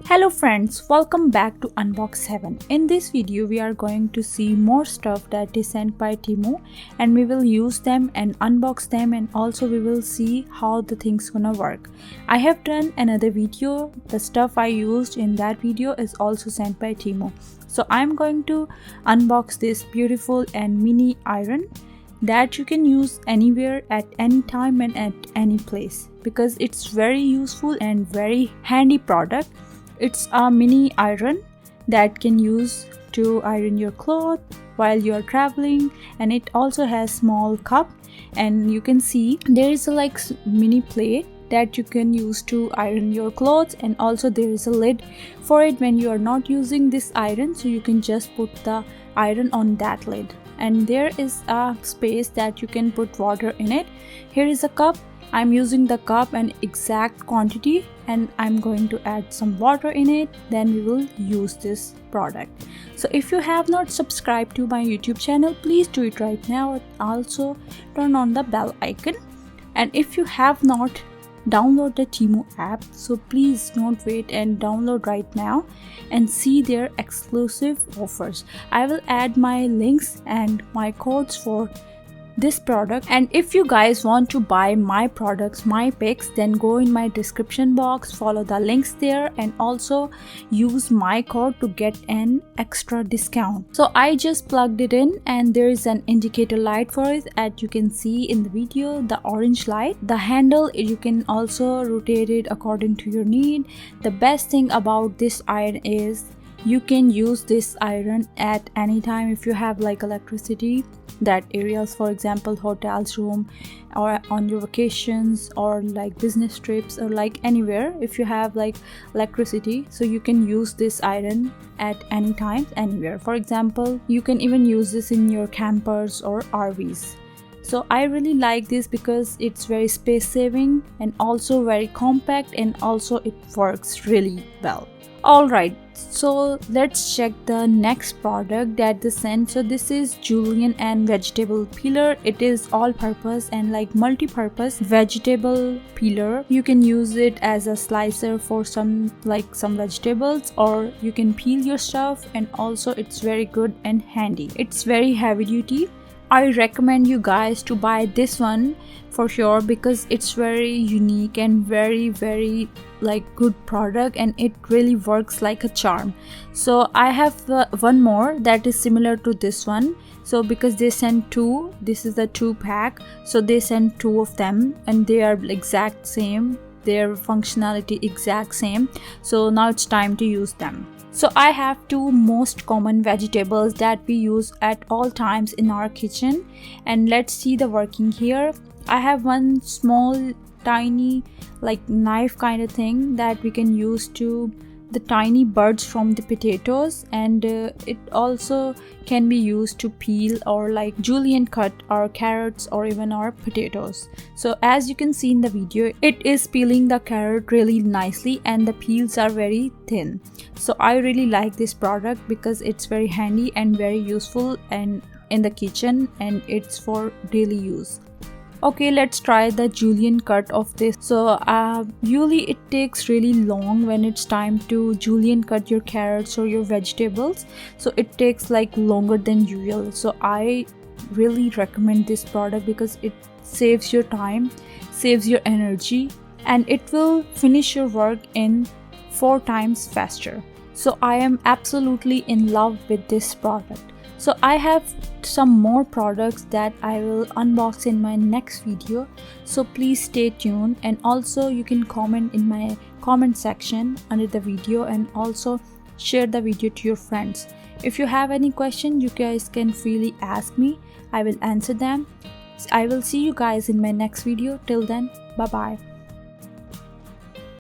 Hello friends, welcome back to Unbox 7. In this video we are going to see more stuff that is sent by Temu, and we will use them and unbox them, and also we will see how the things gonna work. I have done another video. The stuff I used in that video is also sent by Temu. So I'm going to unbox this beautiful and mini iron that you can use anywhere at any time and at any place, because it's very useful and very handy product. It's a mini iron that can use to iron your clothes while you are traveling, and it also has small cup, and you can see there is a mini plate that you can use to iron your clothes, and also there is a lid for it when you are not using this iron, so you can just put the iron on that lid, and there is a space that you can put water in it. Here is a cup. I'm using the cup and exact quantity, and I'm going to add some water in it, then we will use this product. So if you have not subscribed to my YouTube channel, please do it right now, and also turn on the bell icon. And if you have not downloaded the Temu app, so please don't wait and download right now and see their exclusive offers. I will add my links and my codes for this product, and if you guys want to buy my products, my picks, then go in my description box, follow the links there, and also use my code to get an extra discount. So I just plugged it in, and there is an indicator light for it, as you can see in the video, the orange light. The handle, you can also rotate it according to your need. The best thing about this iron is you can use this iron at any time. If you have electricity that areas, for example hotels room, or on your vacations, or business trips, or anywhere, if you have electricity, so you can use this iron at any time, anywhere. For example, you can even use this in your campers or RVs. So I really like this because it's very space saving and also very compact, and also it works really well. Alright, so let's check the next product that they sent. So this is julienne and vegetable peeler. It is all purpose and multi-purpose vegetable peeler. You can use it as a slicer for some vegetables, or you can peel your stuff, and also it's very good and handy. It's very heavy duty. I recommend you guys to buy this one for sure, because it's very unique and very good product, and it really works like a charm. So I have one more that is similar to this one. So because they sent two, this is the 2-pack, so they sent two of them, and they are exact same, their functionality exact same. So now it's time to use them. So I have two most common vegetables that we use at all times in our kitchen, and let's see the working here. I have one small tiny knife kind of thing that we can use to the tiny buds from the potatoes, and it also can be used to peel or julienne cut our carrots or even our potatoes. So as you can see in the video, it is peeling the carrot really nicely, and the peels are very thin. So I really like this product because it's very handy and very useful and in the kitchen, and it's for daily use. Okay, let's try the julienne cut of this. So usually it takes really long when it's time to julienne cut your carrots or your vegetables, so it takes longer than usual. So I really recommend this product because it saves your time, saves your energy, and it will finish your work in 4 times faster. So I am absolutely in love with this product. So I have some more products that I will unbox in my next video, so please stay tuned, and also you can comment in my comment section under the video, and also share the video to your friends. If you have any question, you guys can freely ask me. I will answer them. I will see you guys in my next video. Till then, bye bye.